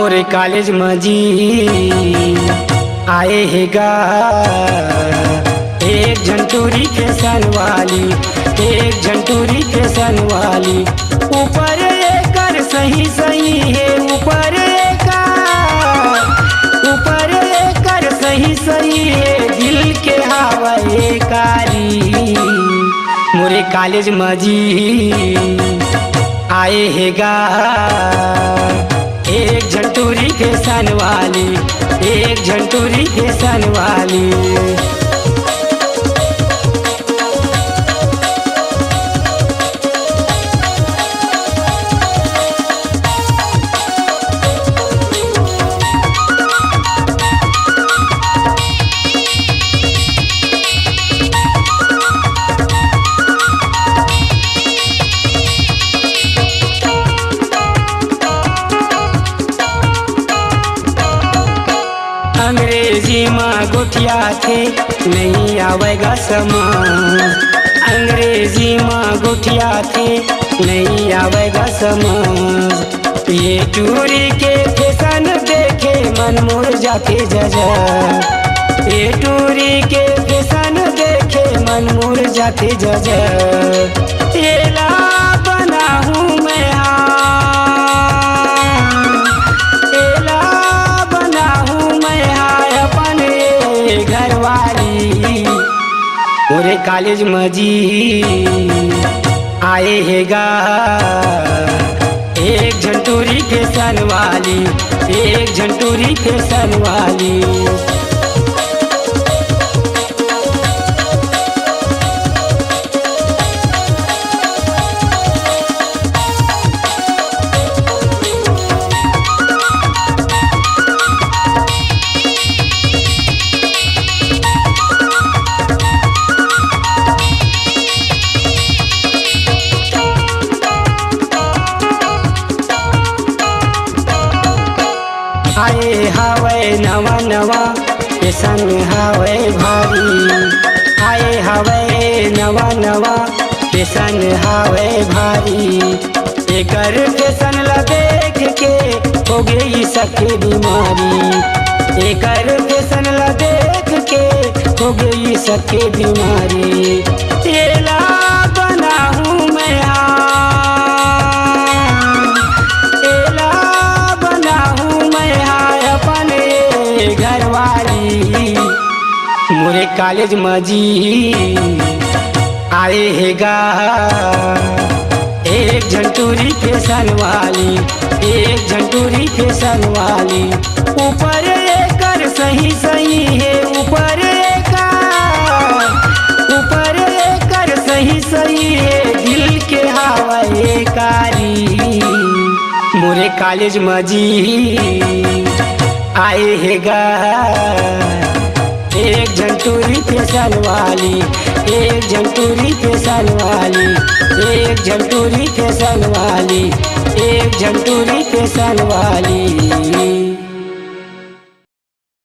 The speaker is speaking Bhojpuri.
मोरे कॉलेज में जी आए है गा एक झंटूरी फैशन वाली, एक झंटूरी फैशन वाली। ऊपर एकर सही सही है, ऊपर एकर सही सही है, दिल के हवा कारी। मोरे कॉलेज में जी आए है गा एक झंटूरी फैशन वाली, एक झंटूरी फैशन वाली। अंग्रेजी में गोठिया थे नहीं आवेगा समझ, अंग्रेजी में गोठिया थे नहीं आवेगा समझ। ये टूरी के फैशन देखे मन मोर जाके जजा, ये टूरी के फैशन देखे मन मोर जाके जजा। एला बना हूँ मैं मोरे कॉलेज में जी आए है गा एक झंटूरी फैशन वाली, एक झंटूरी फैशन वाली। आए हवे नवा नवा फैशन हवे भारी, आए हवे नवा नवा फैशन हवे भारी। एकर फैशन ला देख के हो गई सके बीमारी, एकर फैशन ला देख के हो गई सके बीमारी। एला बना हूँ मैं मोरे कॉलेज में जी आए है गा एक झंटूरी फैशन वाली, एक झंटूरी फैशन वाली। ऊपर एकर सही सही है, ऊपर एकर सही सही है, दिल के हवा कारी। मोरे कॉलेज में जी आए है गा एक झंटूरी फैशन वाली, एक झंटूरी फैशन वाली, एक झंटूरी फैशन वाली, एक झंटूरी फैशन वाली।